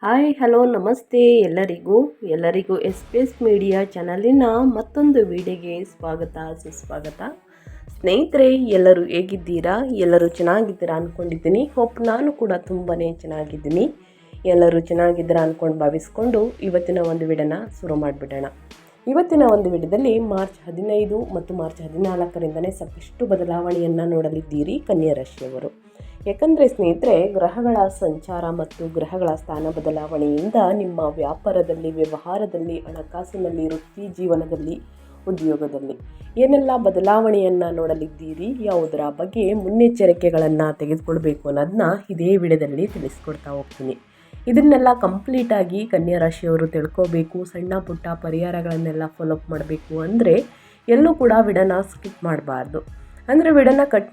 Hi hello ನಮಸ್ತೆ ಎಲ್ಲರಿಗೂ S media ಚಾನಲಿನ ಮತ್ತೊಂದು ವಿಡಿಯೋಗೆ ಸ್ವಾಗತ ಸುಸ್ವಾಗತ. ಸ್ನೇಹಿತರೆ, ಎಲ್ಲರೂ ಹೇಗಿದ್ದೀರಾ? ಎಲ್ಲರೂ ಚೆನ್ನಾಗಿದ್ದೀರಾ ಅಂದ್ಕೊಂಡಿದ್ದೀನಿ. ನಾನು ಕೂಡ ತುಂಬಾ ಚೆನ್ನಾಗಿದ್ದೀನಿ. ಎಲ್ಲರೂ ಚೆನ್ನಾಗಿದ್ದೀರಾ ಅಂದ್ಕೊಂಡು ಭಾವಿಸ್ಕೊಂಡು ಇವತ್ತಿನ ಒಂದು ವಿಡಿಯೋನ ಶುರು ಮಾಡಿಬಿಡೋಣ. ಇವತ್ತಿನ ಒಂದು ವಿಡಿಯೋದಲ್ಲಿ ಮಾರ್ಚ್ 15 ಮತ್ತು ಮಾರ್ಚ್ 14ರಿಂದನೇ ಸಾಕಷ್ಟು ಬದಲಾವಣೆಯನ್ನು ನೋಡಲಿದ್ದೀರಿ ಕನ್ಯಾ ರಾಶಿಯವರು. ಯಾಕಂದರೆ ಸ್ನೇಹಿತರೆ, ಗ್ರಹಗಳ ಸಂಚಾರ ಮತ್ತು ಗ್ರಹಗಳ ಸ್ಥಾನ ಬದಲಾವಣೆಯಿಂದ ನಿಮ್ಮ ವ್ಯಾಪಾರದಲ್ಲಿ, ವ್ಯವಹಾರದಲ್ಲಿ, ಹಣಕಾಸಿನಲ್ಲಿ, ವೃತ್ತಿ ಜೀವನದಲ್ಲಿ, ಉದ್ಯೋಗದಲ್ಲಿ ಏನೆಲ್ಲ ಬದಲಾವಣೆಯನ್ನು ನೋಡಲಿದ್ದೀರಿ, ಯಾವುದರ ಬಗ್ಗೆ ಮುನ್ನೆಚ್ಚರಿಕೆಗಳನ್ನು ತೆಗೆದುಕೊಳ್ಬೇಕು ಅನ್ನೋದನ್ನ ಇದೇ ವಿಡಿಯೋದಲ್ಲಿ ತಿಳಿಸ್ಕೊಡ್ತಾ ಹೋಗ್ತೀನಿ. ಇದನ್ನೆಲ್ಲ ಕಂಪ್ಲೀಟಾಗಿ ಕನ್ಯಾ ರಾಶಿಯವರು ತಿಳ್ಕೋಬೇಕು, ಸಣ್ಣ ಪುಟ್ಟ ಪರಿಹಾರಗಳನ್ನೆಲ್ಲ ಫಾಲೋಅಪ್ ಮಾಡಬೇಕು ಅಂದರೆ ಎಲ್ಲೂ ಕೂಡ ವಿಡಿಯೋನ ಸ್ಕಿಪ್ ಮಾಡಬಾರ್ದು. ಅಂದರೆ ವಿಡಿಯೋನ ಕಟ್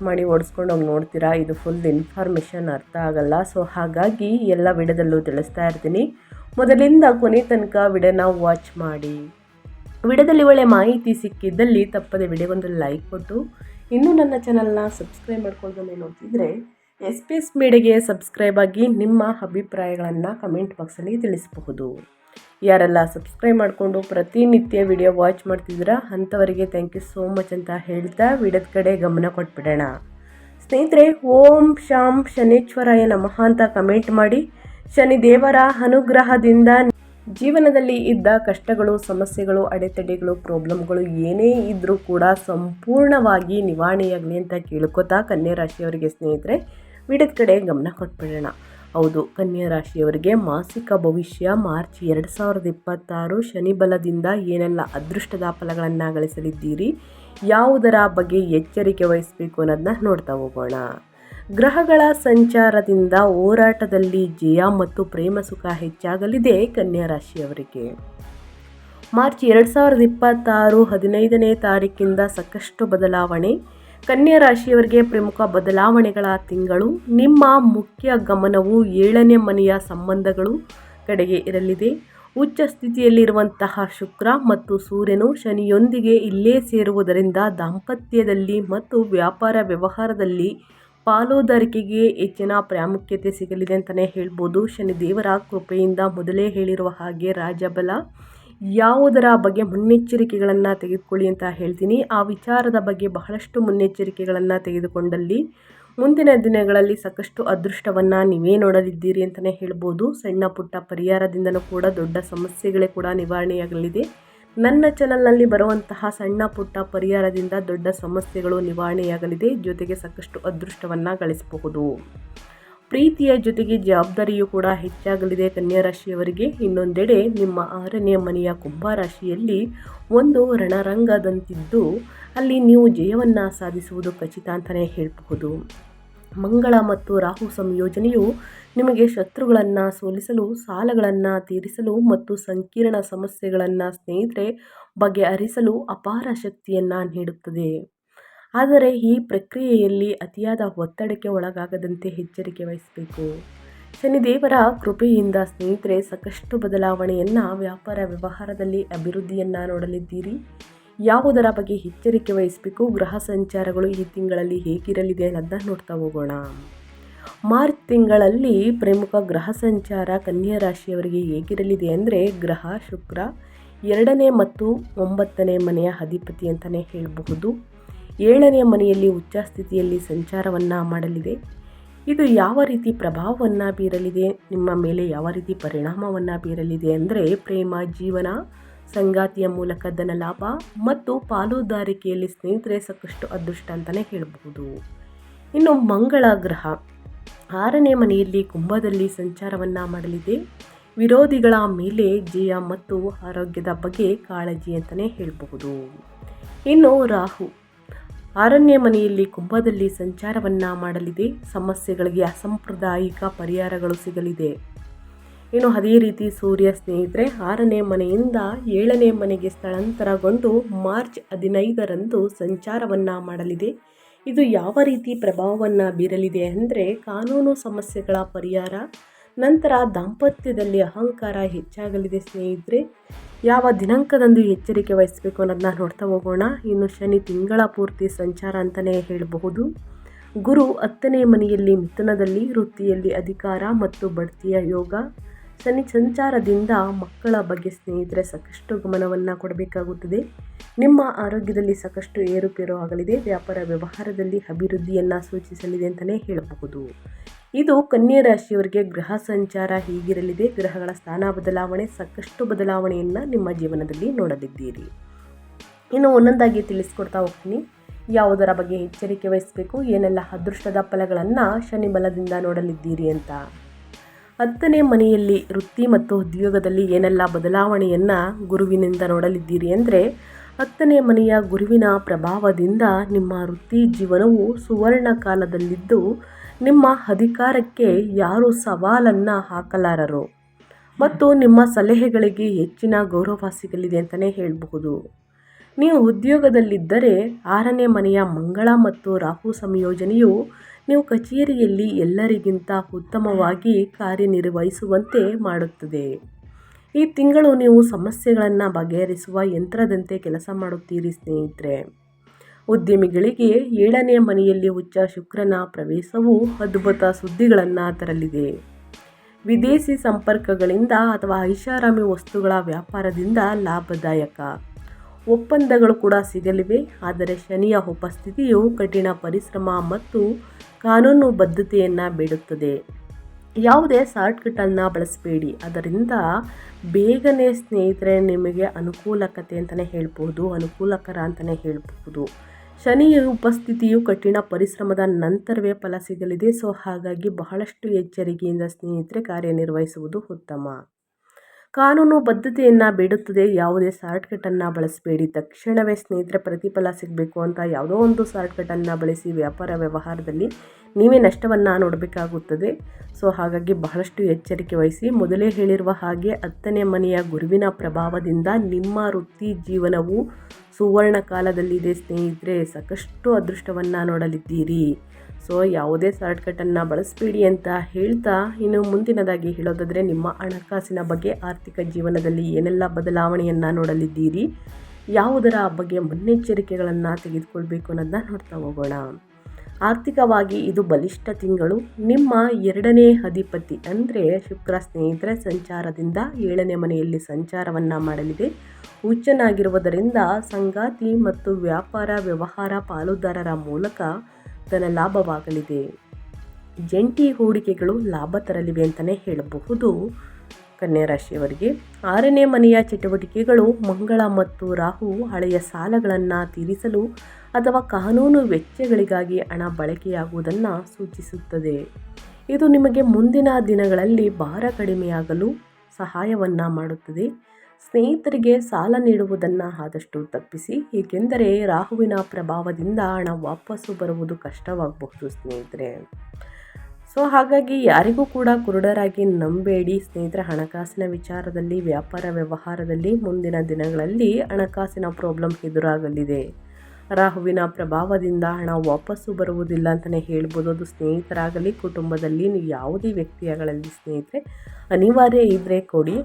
ಮಾಡಿ ಓಡಿಸ್ಕೊಂಡು ಹೋಗಿ ನೋಡ್ತೀರಾ, ಇದು ಫುಲ್ ಇನ್ಫಾರ್ಮೇಷನ್ ಅರ್ಥ ಆಗಲ್ಲ. ಸೊ ಹಾಗಾಗಿ ಎಲ್ಲ ವಿಡಿಯೋದಲ್ಲೂ ತಿಳಿಸ್ತಾ ಇರ್ತೀನಿ. ಮೊದಲಿಂದ ಕೊನೆ ತನಕ ವಿಡಿಯೋನ ವಾಚ್ ಮಾಡಿ. ವಿಡಿಯೋದಲ್ಲಿ ಒಳ್ಳೆ ಮಾಹಿತಿ ಸಿಕ್ಕಿದ್ದಲ್ಲಿ ತಪ್ಪದೆ ವಿಡಿಯೋಗೊಂದು ಲೈಕ್ ಕೊಟ್ಟು, ಇನ್ನೂ ನನ್ನ ಚಾನಲ್ನ ಸಬ್ಸ್ಕ್ರೈಬ್ ಮಾಡ್ಕೊಳ್ಳೋದನ್ನೇ ನೋಡ್ತಿದ್ರೆ ಎಸ್ ಮೀಡಿಯಾಗೆ ಸಬ್ಸ್ಕ್ರೈಬ್ ಆಗಿ ನಿಮ್ಮ ಅಭಿಪ್ರಾಯಗಳನ್ನು ಕಮೆಂಟ್ ಬಾಕ್ಸಲ್ಲಿ ತಿಳಿಸಬಹುದು. ಯಾರೆಲ್ಲ ಸಬ್ಸ್ಕ್ರೈಬ್ ಮಾಡಿಕೊಂಡು ಪ್ರತಿನಿತ್ಯ ವಿಡಿಯೋ ವಾಚ್ ಮಾಡ್ತಿದ್ದೀರಾ ಅಂಥವರಿಗೆ ಥ್ಯಾಂಕ್ ಯು ಸೋ ಮಚ್ ಅಂತ ಹೇಳ್ತಾ ವಿಡಿಯೋದ ಕಡೆ ಗಮನ ಕೊಟ್ಬಿಡೋಣ. ಸ್ನೇಹಿತರೆ, ಓಂ ಶಾಂ ಶನೇಶ್ವರಾಯ ನಮಃ ಅಂತ ಕಮೆಂಟ್ ಮಾಡಿ. ಶನಿದೇವರ ಅನುಗ್ರಹದಿಂದ ಜೀವನದಲ್ಲಿ ಇದ್ದ ಕಷ್ಟಗಳು, ಸಮಸ್ಯೆಗಳು, ಅಡೆತಡೆಗಳು, ಪ್ರಾಬ್ಲಮ್ಗಳು ಏನೇ ಇದ್ದರೂ ಕೂಡ ಸಂಪೂರ್ಣವಾಗಿ ನಿವಾರಣೆಯಾಗಲಿ ಅಂತ ಕೇಳ್ಕೊತಾ ಕನ್ಯಾ ರಾಶಿಯವರಿಗೆ ಸ್ನೇಹಿತರೆ ವಿಡಿಯೋದ ಕಡೆ ಗಮನ ಕೊಟ್ಬಿಡೋಣ. ಹೌದು, ಕನ್ಯಾ ರಾಶಿಯವರಿಗೆ ಮಾಸಿಕ ಭವಿಷ್ಯ ಮಾರ್ಚ್ 2026 ಶನಿ ಬಲದಿಂದ ಏನೆಲ್ಲ ಅದೃಷ್ಟದ ಫಲಗಳನ್ನು ಗಳಿಸಲಿದ್ದೀರಿ, ಯಾವುದರ ಬಗ್ಗೆ ಎಚ್ಚರಿಕೆ ವಹಿಸಬೇಕು ಅನ್ನೋದನ್ನ ನೋಡ್ತಾ ಹೋಗೋಣ. ಗ್ರಹಗಳ ಸಂಚಾರದಿಂದ ಹೋರಾಟದಲ್ಲಿ ಜಯ ಮತ್ತು ಪ್ರೇಮ ಸುಖ ಹೆಚ್ಚಾಗಲಿದೆ ಕನ್ಯಾ ರಾಶಿಯವರಿಗೆ. ಮಾರ್ಚ್ 2026 15ನೇ ತಾರೀಕಿಂದ ಸಾಕಷ್ಟು ಬದಲಾವಣೆ. ಕನ್ಯಾ ರಾಶಿಯವರಿಗೆ ಪ್ರಮುಖ ಬದಲಾವಣೆಗಳ ತಿಂಗಳು. ನಿಮ್ಮ ಮುಖ್ಯ ಗಮನವು 7ನೇ ಮನೆಯ ಸಂಬಂಧಗಳು ಕಡೆಗೆ ಇರಲಿದೆ. ಉಚ್ಚ ಸ್ಥಿತಿಯಲ್ಲಿರುವಂತಹ ಶುಕ್ರ ಮತ್ತು ಸೂರ್ಯನು ಶನಿಯೊಂದಿಗೆ ಇಲ್ಲೇ ಸೇರುವುದರಿಂದ ದಾಂಪತ್ಯದಲ್ಲಿ ಮತ್ತು ವ್ಯಾಪಾರ ವ್ಯವಹಾರದಲ್ಲಿ ಪಾಲುದಾರಿಕೆಗೆ ಹೆಚ್ಚಿನ ಪ್ರಾಮುಖ್ಯತೆ ಸಿಗಲಿದೆ ಅಂತಲೇ ಹೇಳ್ಬೋದು. ಶನಿದೇವರ ಕೃಪೆಯಿಂದ ಮೊದಲೇ ಹೇಳಿರುವ ಹಾಗೆ ರಾಜಬಲ, ಯಾವುದರ ಬಗ್ಗೆ ಮುನ್ನೆಚ್ಚರಿಕೆಗಳನ್ನು ತೆಗೆದುಕೊಳ್ಳಿ ಅಂತ ಹೇಳ್ತೀನಿ. ಆ ವಿಚಾರದ ಬಗ್ಗೆ ಬಹಳಷ್ಟು ಮುನ್ನೆಚ್ಚರಿಕೆಗಳನ್ನು ತೆಗೆದುಕೊಂಡಲ್ಲಿ ಮುಂದಿನ ದಿನಗಳಲ್ಲಿ ಸಾಕಷ್ಟು ಅದೃಷ್ಟವನ್ನು ನೀವೇ ನೋಡಲಿದ್ದೀರಿ ಅಂತಲೇ ಹೇಳ್ಬೋದು. ಸಣ್ಣ ಪುಟ್ಟ ಪರಿಹಾರದಿಂದಲೂ ಕೂಡ ದೊಡ್ಡ ಸಮಸ್ಯೆಗಳೇ ಕೂಡ ನಿವಾರಣೆಯಾಗಲಿದೆ. ನನ್ನ ಚಾನಲ್ನಲ್ಲಿ ಬರುವಂತಹ ಸಣ್ಣ ಪುಟ್ಟ ಪರಿಹಾರದಿಂದ ದೊಡ್ಡ ಸಮಸ್ಯೆಗಳು ನಿವಾರಣೆಯಾಗಲಿದೆ. ಜೊತೆಗೆ ಸಾಕಷ್ಟು ಅದೃಷ್ಟವನ್ನು ಗಳಿಸಬಹುದು. ಪ್ರೀತಿಯ ಜೊತೆಗೆ ಜವಾಬ್ದಾರಿಯೂ ಕೂಡ ಹೆಚ್ಚಾಗಲಿದೆ ಕನ್ಯಾ ರಾಶಿಯವರಿಗೆ. ಇನ್ನೊಂದೆಡೆ ನಿಮ್ಮ 6ನೇ ಮನೆಯ ಕುಂಭ ರಾಶಿಯಲ್ಲಿ ಒಂದು ರಣರಂಗದಂತಿದ್ದು ಅಲ್ಲಿ ನೀವು ಜಯವನ್ನು ಸಾಧಿಸುವುದು ಖಚಿತ ಅಂತಲೇ ಹೇಳಬಹುದು. ಮಂಗಳ ಮತ್ತು ರಾಹು ಸಂಯೋಜನೆಯು ನಿಮಗೆ ಶತ್ರುಗಳನ್ನು ಸೋಲಿಸಲು, ಸಾಲಗಳನ್ನು ತೀರಿಸಲು ಮತ್ತು ಸಂಕೀರ್ಣ ಸಮಸ್ಯೆಗಳನ್ನು ಸ್ನೇಹಿತರೆ ಬಗೆಹರಿಸಲು ಅಪಾರ ಶಕ್ತಿಯನ್ನು ನೀಡುತ್ತದೆ. ಆದರೆ ಈ ಪ್ರಕ್ರಿಯೆಯಲ್ಲಿ ಅತಿಯಾದ ಒತ್ತಡಕ್ಕೆ ಒಳಗಾಗದಂತೆ ಎಚ್ಚರಿಕೆ ವಹಿಸಬೇಕು. ಶನಿದೇವರ ಕೃಪೆಯಿಂದ ಸ್ನೇಹಿತರೆ ಸಾಕಷ್ಟು ಬದಲಾವಣೆಯನ್ನು, ವ್ಯಾಪಾರ ವ್ಯವಹಾರದಲ್ಲಿ ಅಭಿವೃದ್ಧಿಯನ್ನು ನೋಡಲಿದ್ದೀರಿ. ಯಾವುದರ ಬಗ್ಗೆ ಎಚ್ಚರಿಕೆ ವಹಿಸಬೇಕು, ಗ್ರಹ ಸಂಚಾರಗಳು ಈ ತಿಂಗಳಲ್ಲಿ ಹೇಗಿರಲಿದೆ ಅನ್ನೋದನ್ನ ನೋಡ್ತಾ ಹೋಗೋಣ. ಮಾರ್ಚ್ ತಿಂಗಳಲ್ಲಿ ಪ್ರಮುಖ ಗ್ರಹ ಸಂಚಾರ ಕನ್ಯಾ ರಾಶಿಯವರಿಗೆ ಹೇಗಿರಲಿದೆ ಅಂದರೆ, ಗ್ರಹ ಶುಕ್ರ 2ನೇ ಮತ್ತು 9ನೇ ಮನೆಯ ಅಧಿಪತಿ ಅಂತಲೇ ಹೇಳಬಹುದು. 7ನೇ ಮನೆಯಲ್ಲಿ ಉಚ್ಚ ಸ್ಥಿತಿಯಲ್ಲಿ ಸಂಚಾರವನ್ನು ಮಾಡಲಿದೆ. ಇದು ಯಾವ ರೀತಿ ಪ್ರಭಾವವನ್ನು ಬೀರಲಿದೆ, ನಿಮ್ಮ ಮೇಲೆ ಯಾವ ರೀತಿ ಪರಿಣಾಮವನ್ನು ಬೀರಲಿದೆ ಅಂದರೆ, ಪ್ರೇಮ ಜೀವನ, ಸಂಗಾತಿಯ ಮೂಲಕ ಧನ ಲಾಭ ಮತ್ತು ಪಾಲುದಾರಿಕೆಯಲ್ಲಿ ಸ್ನೇಹಿತರೆ ಸಾಕಷ್ಟು ಅದೃಷ್ಟ ಅಂತಲೇ ಹೇಳಬಹುದು. ಇನ್ನು ಮಂಗಳ ಗ್ರಹ 6ನೇ ಮನೆಯಲ್ಲಿ ಕುಂಭದಲ್ಲಿ ಸಂಚಾರವನ್ನು ಮಾಡಲಿದೆ. ವಿರೋಧಿಗಳ ಮೇಲೆ ಜಯ ಮತ್ತು ಆರೋಗ್ಯದ ಬಗ್ಗೆ ಕಾಳಜಿ ಅಂತಲೇ ಹೇಳಬಹುದು. ಇನ್ನು ರಾಹು 6ನೇ ಮನೆಯಲ್ಲಿ ಕುಂಭದಲ್ಲಿ ಸಂಚಾರವನ್ನು ಮಾಡಲಿದೆ. ಸಮಸ್ಯೆಗಳಿಗೆ ಅಸಾಂಪ್ರದಾಯಿಕ ಪರಿಹಾರಗಳು ಸಿಗಲಿದೆ. ಇನ್ನು ಅದೇ ರೀತಿ ಸೂರ್ಯ ಸ್ನೇಹಿತರೆ 6ನೇ ಮನೆಯಿಂದ 7ನೇ ಮನೆಗೆ ಸ್ಥಳಾಂತರಗೊಂಡು ಮಾರ್ಚ್ 15ರಂದು ಸಂಚಾರವನ್ನು ಮಾಡಲಿದೆ. ಇದು ಯಾವ ರೀತಿ ಪ್ರಭಾವವನ್ನು ಬೀರಲಿದೆ ಅಂದರೆ, ಕಾನೂನು ಸಮಸ್ಯೆಗಳ ಪರಿಹಾರ, ನಂತರ ದಾಂಪತ್ಯದಲ್ಲಿ ಅಹಂಕಾರ ಹೆಚ್ಚಾಗಲಿದೆ ಸ್ನೇಹಿತರೆ. ಯಾವ ದಿನಾಂಕದಂದು ಎಚ್ಚರಿಕೆ ವಹಿಸಬೇಕು ಅನ್ನೋದನ್ನ ನೋಡ್ತಾ ಹೋಗೋಣ. ಇನ್ನು ಶನಿ ತಿಂಗಳ ಪೂರ್ತಿ ಸಂಚಾರ ಅಂತಲೇ ಹೇಳಬಹುದು. ಗುರು 10ನೇ ಮನೆಯಲ್ಲಿ ಮಿಥುನದಲ್ಲಿ ವೃತ್ತಿಯಲ್ಲಿ ಅಧಿಕಾರ ಮತ್ತು ಬಡ್ತಿಯ ಯೋಗ. ಶನಿ ಸಂಚಾರದಿಂದ ಮಕ್ಕಳ ಬಗ್ಗೆ ಸ್ನೇಹಿತರೆ ಸಾಕಷ್ಟು ಗಮನವನ್ನು ಕೊಡಬೇಕಾಗುತ್ತದೆ. ನಿಮ್ಮ ಆರೋಗ್ಯದಲ್ಲಿ ಸಾಕಷ್ಟು ಏರುಪೇರು ಆಗಲಿದೆ. ವ್ಯಾಪಾರ ವ್ಯವಹಾರದಲ್ಲಿ ಅಭಿವೃದ್ಧಿಯನ್ನು ಸೂಚಿಸಲಿದೆ ಅಂತಲೇ ಹೇಳಬಹುದು. ಇದು ಕನ್ಯಾ ರಾಶಿಯವರಿಗೆ ಗ್ರಹ ಸಂಚಾರ ಹೀಗಿರಲಿದೆ. ಗ್ರಹಗಳ ಸ್ಥಾನ ಬದಲಾವಣೆ, ಸಾಕಷ್ಟು ಬದಲಾವಣೆಯನ್ನು ನಿಮ್ಮ ಜೀವನದಲ್ಲಿ ನೋಡಲಿದ್ದೀರಿ. ಇನ್ನು ಒಂದೊಂದಾಗಿ ತಿಳಿಸ್ಕೊಡ್ತಾ ಹೋಗ್ತೀನಿ. ಯಾವುದರ ಬಗ್ಗೆ ಎಚ್ಚರಿಕೆ ವಹಿಸಬೇಕು, ಏನೆಲ್ಲ ಅದೃಷ್ಟದ ಫಲಗಳನ್ನು ಶನಿ ಬಲದಿಂದ ನೋಡಲಿದ್ದೀರಿ ಅಂತ. 10ನೇ ಮನೆಯಲ್ಲಿ ವೃತ್ತಿ ಮತ್ತು ಉದ್ಯೋಗದಲ್ಲಿ ಏನೆಲ್ಲ ಬದಲಾವಣೆಯನ್ನು ಗುರುವಿನಿಂದ ನೋಡಲಿದ್ದೀರಿ ಅಂದರೆ, 10ನೇ ಮನೆಯ ಗುರುವಿನ ಪ್ರಭಾವದಿಂದ ನಿಮ್ಮ ವೃತ್ತಿ ಜೀವನವು ಸುವರ್ಣ ಕಾಲದಲ್ಲಿದ್ದು ನಿಮ್ಮ ಅಧಿಕಾರಕ್ಕೆ ಯಾರೂ ಸವಾಲನ್ನು ಹಾಕಲಾರರು ಮತ್ತು ನಿಮ್ಮ ಸಲಹೆಗಳಿಗೆ ಹೆಚ್ಚಿನ ಗೌರವ ಸಿಗಲಿದೆ ಅಂತಲೇ ಹೇಳಬಹುದು. ನೀವು ಉದ್ಯೋಗದಲ್ಲಿದ್ದರೆ 6ನೇ ಮನೆಯ ಮಂಗಳ ಮತ್ತು ರಾಹು ಸಂಯೋಜನೆಯು ನೀವು ಕಚೇರಿಯಲ್ಲಿ ಎಲ್ಲರಿಗಿಂತ ಉತ್ತಮವಾಗಿ ಕಾರ್ಯನಿರ್ವಹಿಸುವಂತೆ ಮಾಡುತ್ತದೆ. ಈ ತಿಂಗಳು ನೀವು ಸಮಸ್ಯೆಗಳನ್ನು ಬಗೆಹರಿಸುವ ಯಂತ್ರದಂತೆ ಕೆಲಸ ಮಾಡುತ್ತೀರಿ ಸ್ನೇಹಿತರೆ. ಉದ್ಯಮಿಗಳಿಗೆ 7ನೇ ಮನೆಯಲ್ಲಿ ಉಚ್ಚ ಶುಕ್ರನ ಪ್ರವೇಶವು ಅದ್ಭುತ ಸುದ್ದಿಗಳನ್ನು ತರಲಿದೆ. ವಿದೇಶಿ ಸಂಪರ್ಕಗಳಿಂದ ಅಥವಾ ಐಷಾರಾಮಿ ವಸ್ತುಗಳ ವ್ಯಾಪಾರದಿಂದ ಲಾಭದಾಯಕ ಒಪ್ಪಂದಗಳು ಕೂಡ ಸಿಗಲಿವೆ. ಆದರೆ ಶನಿಯ ಉಪಸ್ಥಿತಿಯು ಕಠಿಣ ಪರಿಶ್ರಮ ಮತ್ತು ಕಾನೂನು ಬದ್ಧತೆಯನ್ನು ಬೇಡುತ್ತದೆ. ಯಾವುದೇ ಶಾರ್ಟ್ಕಟನ್ನು ಬಳಸಬೇಡಿ, ಅದರಿಂದ ಬೇಗನೆ ಸ್ನೇಹಿತರೆ ನಿಮಗೆ ಅನುಕೂಲಕರ ಅಂತಲೇ ಹೇಳ್ಬಹುದು. ಶನಿಯ ಉಪಸ್ಥಿತಿಯು ಕಠಿಣ ಪರಿಶ್ರಮದ ನಂತರವೇ ಫಲ ಸಿಗಲಿದೆ. ಸೊ ಹಾಗಾಗಿ ಬಹಳಷ್ಟು ಎಚ್ಚರಿಕೆಯಿಂದ ಸ್ನೇಹಿತರೆ ಕಾರ್ಯನಿರ್ವಹಿಸುವುದು ಉತ್ತಮ. ಕಾನೂನು ಬದ್ಧತೆಯನ್ನು ಬೇಡುತ್ತದೆ. ಯಾವುದೇ ಶಾರ್ಟ್ಕಟನ್ನು ಬಳಸಬೇಡಿ. ತಕ್ಷಣವೇ ಸ್ನೇಹಿತರೆ ಪ್ರತಿಫಲ ಸಿಗಬೇಕು ಅಂತ ಯಾವುದೋ ಒಂದು ಶಾರ್ಟ್ಕಟನ್ನು ಬಳಸಿ ವ್ಯಾಪಾರ ವ್ಯವಹಾರದಲ್ಲಿ ನೀವೇ ನಷ್ಟವನ್ನು ನೋಡಬೇಕಾಗುತ್ತದೆ. ಸೊ ಹಾಗಾಗಿ ಬಹಳಷ್ಟು ಎಚ್ಚರಿಕೆ ವಹಿಸಿ. ಮೊದಲೇ ಹೇಳಿರುವ ಹಾಗೆ 10ನೇ ಮನೆಯ ಗುರುವಿನ ಪ್ರಭಾವದಿಂದ ನಿಮ್ಮ ವೃತ್ತಿ ಜೀವನವು ಸುವರ್ಣ ಕಾಲದಲ್ಲಿದೆ ಸ್ನೇಹಿತರೆ. ಸಾಕಷ್ಟು ಅದೃಷ್ಟವನ್ನು ನೋಡಲಿದ್ದೀರಿ. ಸೊ ಯಾವುದೇ ಶಾರ್ಟ್ಕಟನ್ನು ಬಳಸಬೇಡಿ ಅಂತ ಹೇಳ್ತಾ, ಇನ್ನು ಮುಂದಿನದಾಗಿ ಹೇಳೋದಾದರೆ ನಿಮ್ಮ ಹಣಕಾಸಿನ ಬಗ್ಗೆ, ಆರ್ಥಿಕ ಜೀವನದಲ್ಲಿ ಏನೆಲ್ಲ ಬದಲಾವಣೆಯನ್ನು ನೋಡಲಿದ್ದೀರಿ, ಯಾವುದರ ಬಗ್ಗೆ ಮುನ್ನೆಚ್ಚರಿಕೆಗಳನ್ನು ತೆಗೆದುಕೊಳ್ಬೇಕು ಅನ್ನೋದನ್ನ ನೋಡ್ತಾ ಹೋಗೋಣ. ಆರ್ಥಿಕವಾಗಿ ಇದು ಬಲಿಷ್ಠ ತಿಂಗಳು. ನಿಮ್ಮ 2ನೇ ಅಧಿಪತಿ ಅಂದರೆ ಶುಕ್ರ ಸ್ನೇಹಿತರೆ ಸಂಚಾರದಿಂದ 7ನೇ ಮನೆಯಲ್ಲಿ ಸಂಚಾರವನ್ನು ಮಾಡಲಿದೆ. ಉಚ್ಚನಾಗಿರುವುದರಿಂದ ಸಂಗಾತಿ ಮತ್ತು ವ್ಯಾಪಾರ ವ್ಯವಹಾರ ಪಾಲುದಾರರ ಮೂಲಕ ಧನ ಲಾಭವಾಗಲಿದೆ. ಜಂಟಿ ಹೂಡಿಕೆಗಳು ಲಾಭ ತರಲಿವೆ ಅಂತಲೇ ಹೇಳಬಹುದು. ಕನ್ಯಾ ರಾಶಿಯವರಿಗೆ 6ನೇ ಮನೆಯ ಚಟುವಟಿಕೆಗಳು ಮಂಗಳ ಮತ್ತು ರಾಹು ಹಳೆಯ ಸಾಲಗಳನ್ನು ತೀರಿಸಲು ಅಥವಾ ಕಾನೂನು ವೆಚ್ಚಗಳಿಗಾಗಿ ಹಣ ಬಳಕೆಯಾಗುವುದನ್ನು ಸೂಚಿಸುತ್ತದೆ. ಇದು ನಿಮಗೆ ಮುಂದಿನ ದಿನಗಳಲ್ಲಿ ಭಾರ ಕಡಿಮೆಯಾಗಲು ಸಹಾಯವನ್ನು ಮಾಡುತ್ತದೆ. ಸ್ನೇಹಿತರಿಗೆ ಸಾಲ ನೀಡುವುದನ್ನು ಆದಷ್ಟು ತಪ್ಪಿಸಿ, ಏಕೆಂದರೆ ರಾಹುವಿನ ಪ್ರಭಾವದಿಂದ ಹಣ ವಾಪಸ್ಸು ಬರುವುದು ಕಷ್ಟವಾಗಬಹುದು ಸ್ನೇಹಿತರೆ. ಸೊ ಹಾಗಾಗಿ ಯಾರಿಗೂ ಕೂಡ ಕುರುಡರಾಗಿ ನಂಬೇಡಿ ಸ್ನೇಹಿತರೆ. ಹಣಕಾಸಿನ ವಿಚಾರದಲ್ಲಿ, ವ್ಯಾಪಾರ ವ್ಯವಹಾರದಲ್ಲಿ ಮುಂದಿನ ದಿನಗಳಲ್ಲಿ ಹಣಕಾಸಿನ ಪ್ರಾಬ್ಲಮ್ ಎದುರಾಗಲಿದೆ. ರಾಹುವಿನ ಪ್ರಭಾವದಿಂದ ಹಣ ವಾಪಸ್ಸು ಬರುವುದಿಲ್ಲ ಅಂತಲೇ ಹೇಳ್ಬೋದು. ಅದು ಸ್ನೇಹಿತರಾಗಲಿ, ಕುಟುಂಬದಲ್ಲಿ, ನೀವು ಯಾವುದೇ ವ್ಯಕ್ತಿಯಾಗಲಿ ಸ್ನೇಹಿತರೆ, ಅನಿವಾರ್ಯ ಇದ್ದರೆ ಕೊಡಿ.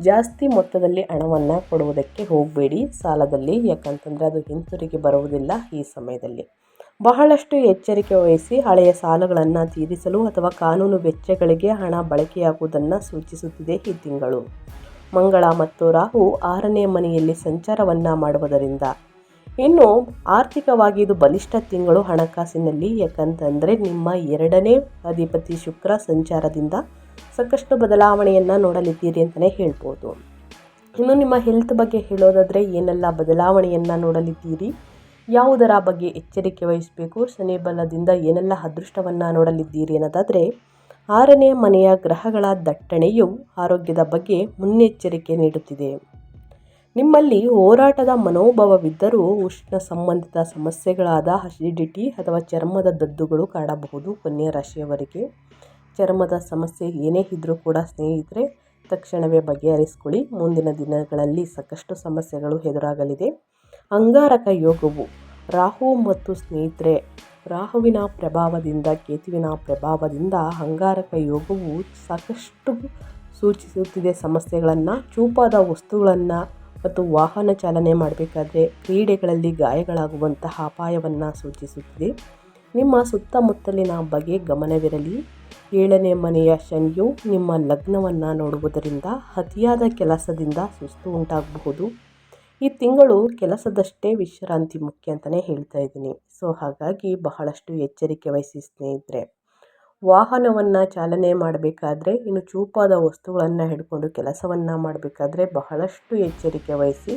ಜಾಸ್ತಿ ಮೊತ್ತದಲ್ಲಿ ಹಣವನ್ನು ಕೊಡುವುದಕ್ಕೆ ಹೋಗಬೇಡಿ ಸಾಲದಲ್ಲಿ, ಯಾಕಂತಂದರೆ ಅದು ಹಿಂತಿರುಗಿ ಬರುವುದಿಲ್ಲ. ಈ ಸಮಯದಲ್ಲಿ ಬಹಳಷ್ಟು ಎಚ್ಚರಿಕೆ ವಹಿಸಿ. ಹಳೆಯ ಸಾಲಗಳನ್ನು ತೀರಿಸಲು ಅಥವಾ ಕಾನೂನು ವೆಚ್ಚಗಳಿಗೆ ಹಣ ಬಳಕೆಯಾಗುವುದನ್ನು ಸೂಚಿಸುತ್ತಿದೆ ಈ ತಿಂಗಳು. ಮಂಗಳ ಮತ್ತು ರಾಹು 6ನೇ ಮನೆಯಲ್ಲಿ ಸಂಚಾರವನ್ನು ಮಾಡುವುದರಿಂದ ಇನ್ನು ಆರ್ಥಿಕವಾಗಿ ಇದು ಬಲಿಷ್ಠ ತಿಂಗಳು ಹಣಕಾಸಿನಲ್ಲಿ. ಯಾಕಂತಂದರೆ ನಿಮ್ಮ 2ನೇ ಅಧಿಪತಿ ಶುಕ್ರ ಸಂಚಾರದಿಂದ ಸಾಕಷ್ಟು ಬದಲಾವಣೆಯನ್ನು ನೋಡಲಿದ್ದೀರಿ ಅಂತಲೇ ಹೇಳ್ಬೋದು. ಇನ್ನು ನಿಮ್ಮ ಹೆಲ್ತ್ ಬಗ್ಗೆ ಹೇಳೋದಾದರೆ ಏನೆಲ್ಲ ಬದಲಾವಣೆಯನ್ನು ನೋಡಲಿದ್ದೀರಿ, ಯಾವುದರ ಬಗ್ಗೆ ಎಚ್ಚರಿಕೆ ವಹಿಸಬೇಕು, ಶನಿ ಬಲದಿಂದ ಏನೆಲ್ಲ ಅದೃಷ್ಟವನ್ನು ನೋಡಲಿದ್ದೀರಿ ಅನ್ನೋದಾದರೆ, 6ನೇ ಮನೆಯ ಗ್ರಹಗಳ ದಟ್ಟಣೆಯು ಆರೋಗ್ಯದ ಬಗ್ಗೆ ಮುನ್ನೆಚ್ಚರಿಕೆ ನೀಡುತ್ತಿದೆ. ನಿಮ್ಮಲ್ಲಿ ಹೋರಾಟದ ಮನೋಭಾವವಿದ್ದರೂ ಉಷ್ಣ ಸಂಬಂಧಿತ ಸಮಸ್ಯೆಗಳಾದ ಅಸಿಡಿಟಿ ಅಥವಾ ಚರ್ಮದ ದದ್ದುಗಳು ಕಾಡಬಹುದು. ಕನ್ಯಾ ರಾಶಿಯವರಿಗೆ ಚರ್ಮದ ಸಮಸ್ಯೆ ಏನೇ ಇದ್ದರೂ ಕೂಡ ಸ್ನೇಹಿತರೆ ತಕ್ಷಣವೇ ಬಗೆಹರಿಸಿಕೊಳ್ಳಿ. ಮುಂದಿನ ದಿನಗಳಲ್ಲಿ ಸಾಕಷ್ಟು ಸಮಸ್ಯೆಗಳು ಎದುರಾಗಲಿದೆ. ಅಂಗಾರಕ ಯೋಗವು ರಾಹು ಮತ್ತು ಸ್ನೇಹಿತರೆ ರಾಹುವಿನ ಪ್ರಭಾವದಿಂದ, ಕೇತುವಿನ ಪ್ರಭಾವದಿಂದ ಅಂಗಾರಕ ಯೋಗವು ಸಾಕಷ್ಟು ಸೂಚಿಸುತ್ತಿದೆ ಸಮಸ್ಯೆಗಳನ್ನು. ಚೂಪಾದ ವಸ್ತುಗಳನ್ನು ಮತ್ತು ವಾಹನ ಚಾಲನೆ ಮಾಡಬೇಕಾದ್ರೆ ಕ್ರೀಡೆಗಳಲ್ಲಿ ಗಾಯಗಳಾಗುವಂತಹ ಅಪಾಯವನ್ನು ಸೂಚಿಸುತ್ತಿದೆ. ನಿಮ್ಮ ಸುತ್ತಮುತ್ತಲಿನ ಬಗ್ಗೆ ಗಮನವಿರಲಿ. 7ನೇ ಮನೆಯ ಶನಿಯು ನಿಮ್ಮ ಲಗ್ನವನ್ನು ನೋಡುವುದರಿಂದ ಅತಿಯಾದ ಕೆಲಸದಿಂದ ಸುಸ್ತು ಉಂಟಾಗಬಹುದು. ಈ ತಿಂಗಳು ಕೆಲಸದಷ್ಟೇ ವಿಶ್ರಾಂತಿ ಮುಖ್ಯ ಅಂತಲೇ ಹೇಳ್ತಾ ಇದ್ದೀನಿ. ಸೊ ಹಾಗಾಗಿ ಬಹಳಷ್ಟು ಎಚ್ಚರಿಕೆ ವಹಿಸಿ ಸ್ನೇಹಿತರೆ. ವಾಹನವನ್ನು ಚಾಲನೆ ಮಾಡಬೇಕಾದ್ರೆ, ಇನ್ನು ಚೂಪಾದ ವಸ್ತುಗಳನ್ನು ಹಿಡ್ಕೊಂಡು ಕೆಲಸವನ್ನು ಮಾಡಬೇಕಾದ್ರೆ ಬಹಳಷ್ಟು ಎಚ್ಚರಿಕೆ ವಹಿಸಿ.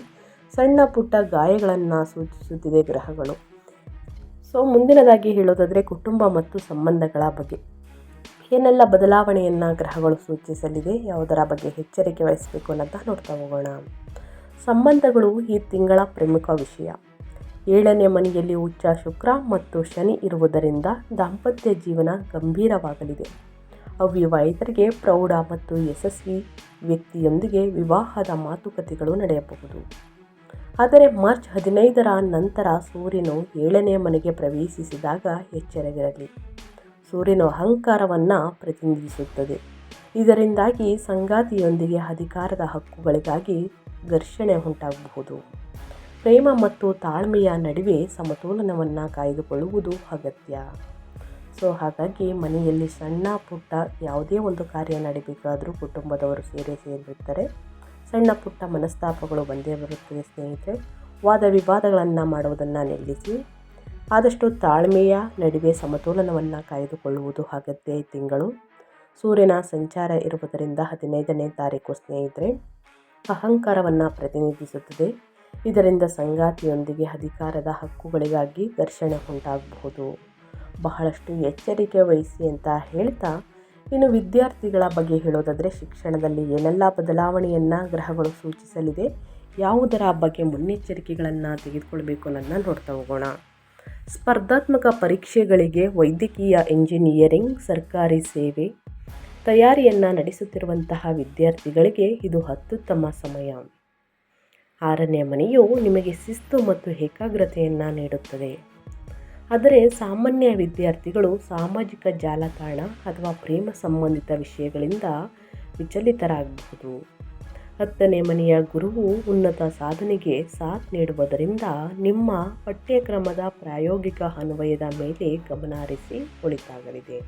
ಸಣ್ಣ ಪುಟ್ಟ ಗಾಯಗಳನ್ನು ಸೂಚಿಸುತ್ತಿದೆ ಗ್ರಹಗಳು. ಸೊ ಮುಂದಿನದಾಗಿ ಹೇಳೋದಾದರೆ ಕುಟುಂಬ ಮತ್ತು ಸಂಬಂಧಗಳ ಬಗ್ಗೆ ಏನೆಲ್ಲ ಬದಲಾವಣೆಯನ್ನು ಗ್ರಹಗಳು ಸೂಚಿಸಲಿದೆ, ಯಾವುದರ ಬಗ್ಗೆ ಎಚ್ಚರಿಕೆ ವಹಿಸಬೇಕು ಅನ್ನೋದನ್ನ ನೋಡ್ತಾ ಹೋಗೋಣ. ಸಂಬಂಧಗಳು ಈ ತಿಂಗಳ ಪ್ರಮುಖ ವಿಷಯ. 7ನೇ ಮನೆಯಲ್ಲಿ ಉಚ್ಚ ಶುಕ್ರ ಮತ್ತು ಶನಿ ಇರುವುದರಿಂದ ದಾಂಪತ್ಯ ಜೀವನ ಗಂಭೀರವಾಗಲಿದೆ. ಅವಿವಾಹಿತರಿಗೆ ಪ್ರೌಢ ಮತ್ತು ಯಶಸ್ವಿ ವ್ಯಕ್ತಿಯೊಂದಿಗೆ ವಿವಾಹದ ಮಾತುಕತೆಗಳು ನಡೆಯಬಹುದು. ಆದರೆ ಮಾರ್ಚ್ 15ರ ನಂತರ ಸೂರ್ಯನು 7ನೇ ಮನೆಗೆ ಪ್ರವೇಶಿಸಿದಾಗ ಎಚ್ಚರವಿರಲಿ. ಸೂರ್ಯನು ಅಹಂಕಾರವನ್ನು ಪ್ರತಿನಿಧಿಸುತ್ತದೆ. ಇದರಿಂದಾಗಿ ಸಂಗಾತಿಯೊಂದಿಗೆ ಅಧಿಕಾರದ ಹಕ್ಕುಗಳಿಗಾಗಿ ಘರ್ಷಣೆ ಉಂಟಾಗಬಹುದು. ಪ್ರೇಮ ಮತ್ತು ತಾಳ್ಮೆಯ ನಡುವೆ ಸಮತೋಲನವನ್ನು ಕಾಯ್ದುಕೊಳ್ಳುವುದು ಅಗತ್ಯ. ಸೊ ಹಾಗಾಗಿ ಮನೆಯಲ್ಲಿ ಸಣ್ಣ ಪುಟ್ಟ ಯಾವುದೇ ಒಂದು ಕಾರ್ಯ ನಡೀಬೇಕಾದರೂ ಕುಟುಂಬದವರು ಸೇರಿರ್ತಾರೆ. ಸಣ್ಣ ಪುಟ್ಟ ಮನಸ್ತಾಪಗಳು ಬಂದೇ ಬರುತ್ತದೆ ಸ್ನೇಹಿತರೆ. ವಾದ ವಿವಾದಗಳನ್ನು ಮಾಡುವುದನ್ನು ನಿಲ್ಲಿಸಿ ಆದಷ್ಟು ತಾಳ್ಮೆಯ ನಡುವೆ ಸಮತೋಲನವನ್ನು ಕಾಯ್ದುಕೊಳ್ಳುವುದು ಅಗತ್ಯ. ಈ ತಿಂಗಳು ಸೂರ್ಯನ ಸಂಚಾರ ಇರುವುದರಿಂದ 15ನೇ ತಾರೀಕು ಸ್ನೇಹಿತರೆ ಅಹಂಕಾರವನ್ನು ಪ್ರತಿನಿಧಿಸುತ್ತದೆ. ಇದರಿಂದ ಸಂಗಾತಿಯೊಂದಿಗೆ ಅಧಿಕಾರದ ಹಕ್ಕುಗಳಿಗಾಗಿ ಘರ್ಷಣೆ ಉಂಟಾಗಬಹುದು. ಬಹಳಷ್ಟು ಎಚ್ಚರಿಕೆ ವಹಿಸಿ ಅಂತ ಹೇಳ್ತಾ, ಇನ್ನು ವಿದ್ಯಾರ್ಥಿಗಳ ಬಗ್ಗೆ ಹೇಳೋದಾದರೆ ಶಿಕ್ಷಣದಲ್ಲಿ ಏನೆಲ್ಲ ಬದಲಾವಣೆಯನ್ನು ಗ್ರಹಗಳು ಸೂಚಿಸಲಿದೆ, ಯಾವುದರ ಬಗ್ಗೆ ಮುನ್ನೆಚ್ಚರಿಕೆಗಳನ್ನು ತೆಗೆದುಕೊಳ್ಬೇಕು ಅನ್ನೋದನ್ನ ನೋಡ್ತಾ ಹೋಗೋಣ. ಸ್ಪರ್ಧಾತ್ಮಕ ಪರೀಕ್ಷೆಗಳಿಗೆ, ವೈದ್ಯಕೀಯ, ಇಂಜಿನಿಯರಿಂಗ್, ಸರ್ಕಾರಿ ಸೇವೆ ತಯಾರಿಯನ್ನು ನಡೆಸುತ್ತಿರುವಂತಹ ವಿದ್ಯಾರ್ಥಿಗಳಿಗೆ ಇದು ಅತ್ಯುತ್ತಮ ಸಮಯ. 6ನೇ ಮನೆಯು ನಿಮಗೆ ಶಿಸ್ತು ಮತ್ತು ಏಕಾಗ್ರತೆಯನ್ನು ನೀಡುತ್ತದೆ. ಆದರೆ ಸಾಮಾನ್ಯ ವಿದ್ಯಾರ್ಥಿಗಳು ಸಾಮಾಜಿಕ ಜಾಲತಾಣ ಅಥವಾ ಪ್ರೇಮ ಸಂಬಂಧಿತ ವಿಷಯಗಳಿಂದ ವಿಚಲಿತರಾಗಬಹುದು. 10ನೇ ಮನೆಯ ಗುರುವು ಉನ್ನತ ಸಾಧನೆಗೆ ಸಾಥ್ ನೀಡುವುದರಿಂದ ನಿಮ್ಮ ಪಠ್ಯಕ್ರಮದ ಪ್ರಾಯೋಗಿಕ ಅನ್ವಯದ ಮೇಲೆ ಗಮನ ಹರಿಸಿ ಒಳಿತಾಗಲಿದೆ.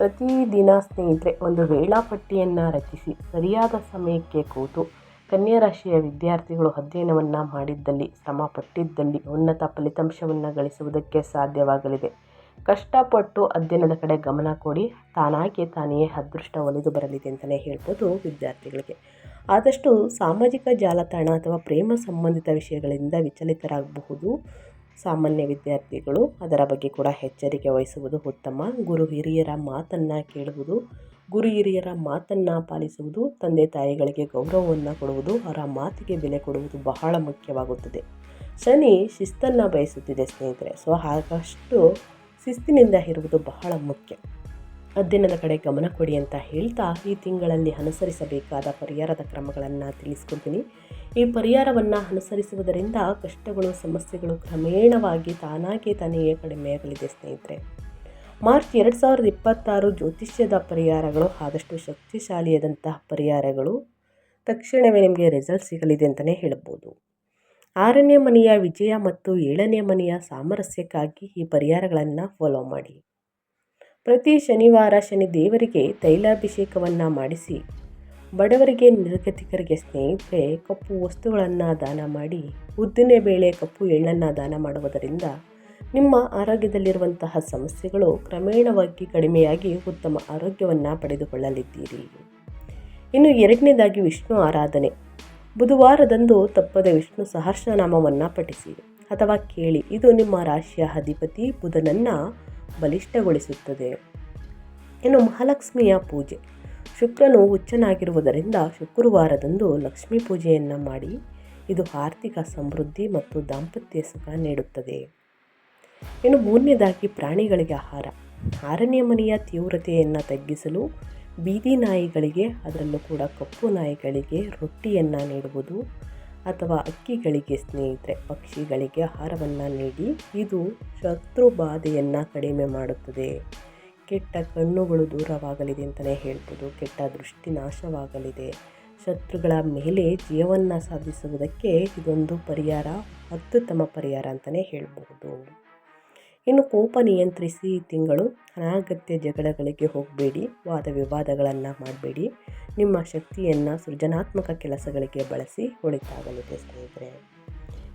ಪ್ರತಿದಿನ ಸ್ನೇಹಿತರೆ ಒಂದು ವೇಳಾಪಟ್ಟಿಯನ್ನು ರಚಿಸಿ ಸರಿಯಾದ ಸಮಯಕ್ಕೆ ಕೂತು ಕನ್ಯಾ ರಾಶಿಯ ವಿದ್ಯಾರ್ಥಿಗಳು ಅಧ್ಯಯನವನ್ನು ಮಾಡಿದ್ದಲ್ಲಿ, ಶ್ರಮ ಪಟ್ಟಿದ್ದಲ್ಲಿ ಉನ್ನತ ಫಲಿತಾಂಶವನ್ನು ಗಳಿಸುವುದಕ್ಕೆ ಸಾಧ್ಯವಾಗಲಿದೆ. ಕಷ್ಟಪಟ್ಟು ಅಧ್ಯಯನದ ಕಡೆ ಗಮನ ಕೊಡಿ, ತಾನೇ ಅದೃಷ್ಟ ಒಲಿದು ಬರಲಿದೆ ಅಂತಲೇ ಹೇಳ್ಬೋದು. ವಿದ್ಯಾರ್ಥಿಗಳಿಗೆ ಆದಷ್ಟು ಸಾಮಾಜಿಕ ಜಾಲತಾಣ ಅಥವಾ ಪ್ರೇಮ ಸಂಬಂಧಿತ ವಿಷಯಗಳಿಂದ ವಿಚಲಿತರಾಗಬಹುದು ಸಾಮಾನ್ಯ ವಿದ್ಯಾರ್ಥಿಗಳು. ಅದರ ಬಗ್ಗೆ ಕೂಡ ಎಚ್ಚರಿಕೆ ವಹಿಸುವುದು ಉತ್ತಮ. ಗುರು ಹಿರಿಯರ ಮಾತನ್ನು ಕೇಳುವುದು, ಗುರು ಹಿರಿಯರ ಮಾತನ್ನು ಪಾಲಿಸುವುದು, ತಂದೆ ತಾಯಿಗಳಿಗೆ ಗೌರವವನ್ನು ಕೊಡುವುದು, ಅವರ ಮಾತಿಗೆ ಬೆಲೆ ಕೊಡುವುದು ಬಹಳ ಮುಖ್ಯವಾಗುತ್ತದೆ. ಶನಿ ಶಿಸ್ತನ್ನು ಬಯಸುತ್ತಿದೆ ಸ್ನೇಹಿತರೆ. ಸೊ ಹಾಗಷ್ಟು ಶಿಸ್ತಿನಿಂದ ಇರುವುದು ಬಹಳ ಮುಖ್ಯ. ಅಧ್ಯಯನದ ಕಡೆ ಗಮನ ಕೊಡಿ ಅಂತ ಹೇಳ್ತಾ, ಈ ತಿಂಗಳಲ್ಲಿ ಅನುಸರಿಸಬೇಕಾದ ಪರಿಹಾರದ ಕ್ರಮಗಳನ್ನು ತಿಳಿಸ್ಕೊಡ್ತೀನಿ. ಈ ಪರಿಹಾರವನ್ನು ಅನುಸರಿಸುವುದರಿಂದ ಕಷ್ಟಗಳು, ಸಮಸ್ಯೆಗಳು ಕ್ರಮೇಣವಾಗಿ ತಾನೇ ಕಡಿಮೆಯಾಗಲಿದೆ ಸ್ನೇಹಿತರೆ. ಮಾರ್ಚ್ 2026 ಜ್ಯೋತಿಷ್ಯದ ಪರಿಹಾರಗಳು ಆದಷ್ಟು ಶಕ್ತಿಶಾಲಿಯಾದಂತಹ ಪರಿಹಾರಗಳು. ತಕ್ಷಣವೇ ನಿಮಗೆ ರಿಸಲ್ಟ್ ಸಿಗಲಿದೆ ಅಂತಲೇ ಹೇಳ್ಬೋದು. 6ನೇ ಮನೆಯ ವಿಜಯ ಮತ್ತು 7ನೇ ಮನೆಯ ಸಾಮರಸ್ಯಕ್ಕಾಗಿ ಈ ಪರಿಹಾರಗಳನ್ನು ಫಾಲೋ ಮಾಡಿ. ಪ್ರತಿ ಶನಿವಾರ ಶನಿ ದೇವರಿಗೆ ತೈಲಾಭಿಷೇಕವನ್ನು ಮಾಡಿಸಿ, ಬಡವರಿಗೆ, ನಿರ್ಗತಿಕರಿಗೆ ಸ್ನೇಹಿತರೆ ಕಪ್ಪು ವಸ್ತುಗಳನ್ನು ದಾನ ಮಾಡಿ, ಉದ್ದಿನ ಬೇಳೆ, ಕಪ್ಪು ಎಳ್ಳನ್ನು ದಾನ ಮಾಡುವುದರಿಂದ ನಿಮ್ಮ ಆರೋಗ್ಯದಲ್ಲಿರುವಂತಹ ಸಮಸ್ಯೆಗಳು ಕ್ರಮೇಣವಾಗಿ ಕಡಿಮೆಯಾಗಿ ಉತ್ತಮ ಆರೋಗ್ಯವನ್ನು ಪಡೆದುಕೊಳ್ಳಲಿದ್ದೀರಿ. ಇನ್ನು 2ನೇದಾಗಿ ವಿಷ್ಣು ಆರಾಧನೆ. ಬುಧವಾರದಂದು ತಪ್ಪದೆ ವಿಷ್ಣು ಸಹಸ್ರನಾಮವನ್ನು ಪಠಿಸಿ ಅಥವಾ ಕೇಳಿ. ಇದು ನಿಮ್ಮ ರಾಶಿಯ ಅಧಿಪತಿ ಬುಧನನ್ನು ಬಲಿಷ್ಠಗೊಳಿಸುತ್ತದೆ. ಇನ್ನು ಮಹಾಲಕ್ಷ್ಮಿಯ ಪೂಜೆ. ಶುಕ್ರನು ಉಚ್ಚನಾಗಿರುವುದರಿಂದ ಶುಕ್ರವಾರದಂದು ಲಕ್ಷ್ಮೀ ಪೂಜೆಯನ್ನು ಮಾಡಿ. ಇದು ಆರ್ಥಿಕ ಸಮೃದ್ಧಿ ಮತ್ತು ದಾಂಪತ್ಯ ಸುಖ ನೀಡುತ್ತದೆ. ಇನ್ನು 3ನೇದಾಗಿ ಪ್ರಾಣಿಗಳಿಗೆ ಆಹಾರ. 6ನೇ ಮನೆಯ ತೀವ್ರತೆಯನ್ನು ತಗ್ಗಿಸಲು ಬೀದಿ ನಾಯಿಗಳಿಗೆ, ಅದರಲ್ಲೂ ಕೂಡ ಕಪ್ಪು ನಾಯಿಗಳಿಗೆ ರೊಟ್ಟಿಯನ್ನು ನೀಡುವುದು ಅಥವಾ ಅಕ್ಕಿಗಳಿಗೆ ಸ್ನೇಹಿತರೆ ಪಕ್ಷಿಗಳಿಗೆ ಆಹಾರವನ್ನು ನೀಡಿ. ಇದು ಶತ್ರು ಬಾಧೆಯನ್ನು ಕಡಿಮೆ ಮಾಡುತ್ತದೆ. ಕೆಟ್ಟ ಕಣ್ಣುಗಳು ದೂರವಾಗಲಿದೆ ಅಂತಲೇ ಹೇಳ್ಬೋದು. ಕೆಟ್ಟ ದೃಷ್ಟಿ ನಾಶವಾಗಲಿದೆ. ಶತ್ರುಗಳ ಮೇಲೆ ಜಯವನ್ನು ಸಾಧಿಸುವುದಕ್ಕೆ ಇದೊಂದು ಪರಿಹಾರ, ಅತ್ಯುತ್ತಮ ಪರಿಹಾರ ಅಂತಲೇ ಹೇಳ್ಬೋದು. ಇನ್ನು ಕೋಪ ನಿಯಂತ್ರಿಸಿ ಈ ತಿಂಗಳು ಅನಾಗತ್ಯ ಜಗಳಗಳಿಗೆ ಹೋಗಬೇಡಿ, ವಾದ ವಿವಾದಗಳನ್ನು ಮಾಡಬೇಡಿ. ನಿಮ್ಮ ಶಕ್ತಿಯನ್ನು ಸೃಜನಾತ್ಮಕ ಕೆಲಸಗಳಿಗೆ ಬಳಸಿ ಒಳಿತಾಗಲಿದೆ ಸ್ನೇಹಿತರೆ.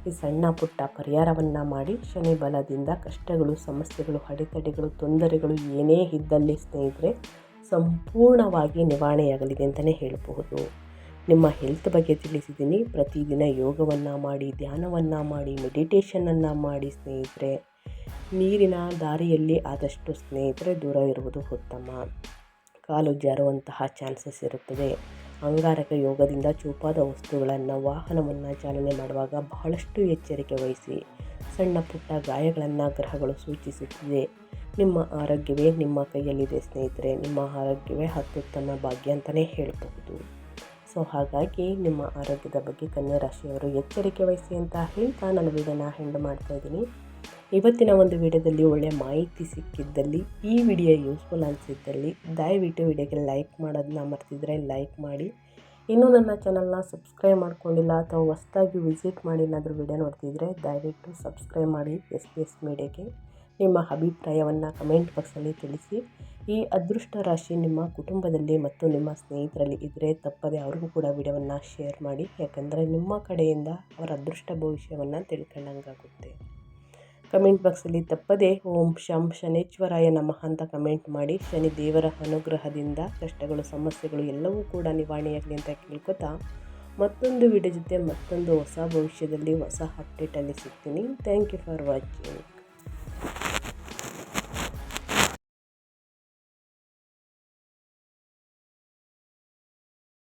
ಈ ಸಣ್ಣ ಪುಟ್ಟ ಪರಿಹಾರವನ್ನು ಮಾಡಿ ಶನಿ ಬಲದಿಂದ ಕಷ್ಟಗಳು, ಸಮಸ್ಯೆಗಳು, ಅಡೆತಡೆಗಳು, ತೊಂದರೆಗಳು ಏನೇ ಇದ್ದಲ್ಲಿ ಸ್ನೇಹಿತರೆ ಸಂಪೂರ್ಣವಾಗಿ ನಿವಾರಣೆಯಾಗಲಿದೆ ಅಂತಲೇ ಹೇಳಬಹುದು. ನಿಮ್ಮ ಹೆಲ್ತ್ ಬಗ್ಗೆ ತಿಳಿಸಿದ್ದೀನಿ. ಪ್ರತಿದಿನ ಯೋಗವನ್ನು ಮಾಡಿ, ಧ್ಯಾನವನ್ನು ಮಾಡಿ, ಮೆಡಿಟೇಷನನ್ನು ಮಾಡಿ ಸ್ನೇಹಿತರೆ. ನೀರಿನ ದಾರಿಯಲ್ಲಿ ಆದಷ್ಟು ಸ್ನೇಹಿತರೆ ದೂರ ಇರುವುದು ಉತ್ತಮ. ಕಾಲು ಜಾರುವಂತಹ ಚಾನ್ಸಸ್ ಇರುತ್ತದೆ. ಅಂಗಾರಕ ಯೋಗದಿಂದ ಚೂಪಾದ ವಸ್ತುಗಳನ್ನು, ವಾಹನವನ್ನು ಚಾಲನೆ ಮಾಡುವಾಗ ಬಹಳಷ್ಟು ಎಚ್ಚರಿಕೆ ವಹಿಸಿ. ಸಣ್ಣ ಪುಟ್ಟ ಗಾಯಗಳನ್ನು ಗ್ರಹಗಳು ಸೂಚಿಸುತ್ತಿದೆ. ನಿಮ್ಮ ಆರೋಗ್ಯವೇ ನಿಮ್ಮ ಕೈಯಲ್ಲಿದೆ ಸ್ನೇಹಿತರೆ. ನಿಮ್ಮ ಆರೋಗ್ಯವೇ ಅತ್ಯುತ್ತಮ ಭಾಗ್ಯ ಅಂತಲೇ ಹೇಳಬಹುದು. ಸೊ ಹಾಗಾಗಿ ನಿಮ್ಮ ಆರೋಗ್ಯದ ಬಗ್ಗೆ ಕನ್ಯಾ ರಾಶಿಯವರು ಎಚ್ಚರಿಕೆ ವಹಿಸಿ ಅಂತ ಹೇಳ್ತಾ ನನ್ನ ವಿಡಿಯೋನ ಹೆಂಡ್ ಮಾಡ್ತಾಯಿದ್ದೀನಿ. ಇವತ್ತಿನ ಒಂದು ವಿಡಿಯೋದಲ್ಲಿ ಒಳ್ಳೆಯ ಮಾಹಿತಿ ಸಿಕ್ಕಿದ್ದಲ್ಲಿ, ಈ ವಿಡಿಯೋ ಯೂಸ್ಫುಲ್ ಅನಿಸಿದ್ದಲ್ಲಿ ದಯವಿಟ್ಟು ವಿಡಿಯೋಗೆ ಲೈಕ್ ಮಾಡೋದನ್ನ ಮರ್ತಿದ್ರೆ ಲೈಕ್ ಮಾಡಿ. ಇನ್ನೂ ನನ್ನ ಚಾನಲ್ನ ಸಬ್ಸ್ಕ್ರೈಬ್ ಮಾಡ್ಕೊಂಡಿಲ್ಲ ಅಥವಾ ಹೊಸದಾಗಿ ವಿಸಿಟ್ ಮಾಡಿ ಏನಾದರೂ ವಿಡಿಯೋ ನೋಡ್ತಿದ್ರೆ ದಯವಿಟ್ಟು ಸಬ್ಸ್ಕ್ರೈಬ್ ಮಾಡಿ. ಎಸ್ ಮೀಡಿಯಾಗೆ ನಿಮ್ಮ ಅಭಿಪ್ರಾಯವನ್ನು ಕಮೆಂಟ್ ಬಾಕ್ಸಲ್ಲಿ ತಿಳಿಸಿ. ಈ ಅದೃಷ್ಟ ರಾಶಿ ನಿಮ್ಮ ಕುಟುಂಬದಲ್ಲಿ ಮತ್ತು ನಿಮ್ಮ ಸ್ನೇಹಿತರಲ್ಲಿ ಇದ್ದರೆ ತಪ್ಪದೆ ಅವ್ರಿಗೂ ಕೂಡ ವಿಡಿಯೋವನ್ನು ಶೇರ್ ಮಾಡಿ. ಯಾಕಂದರೆ ನಿಮ್ಮ ಕಡೆಯಿಂದ ಅವರ ಅದೃಷ್ಟ ಭವಿಷ್ಯವನ್ನು ತಿಳ್ಕೊಂಡಂಗಾಗುತ್ತೆ. ಕಮೆಂಟ್ ಬಾಕ್ಸಲ್ಲಿ ತಪ್ಪದೆ ಓಂ ಶಂ ಶನೇಶ್ವರಾಯ ನಮಃ ಅಂತ ಕಮೆಂಟ್ ಮಾಡಿ. ಶನಿ ದೇವರ ಅನುಗ್ರಹದಿಂದ ಕಷ್ಟಗಳು, ಸಮಸ್ಯೆಗಳು ಎಲ್ಲವೂ ಕೂಡ ನಿವಾರಣೆಯಾಗಲಿ ಅಂತ ಕೇಳ್ಕೊತಾ ಮತ್ತೊಂದು ವಿಡಿಯೋ ಜೊತೆ ಮತ್ತೊಂದು ಹೊಸ ಭವಿಷ್ಯದಲ್ಲಿ ಹೊಸ ಅಪ್ಡೇಟಲ್ಲಿ ಸಿಗ್ತೀನಿ. Thank you for watching.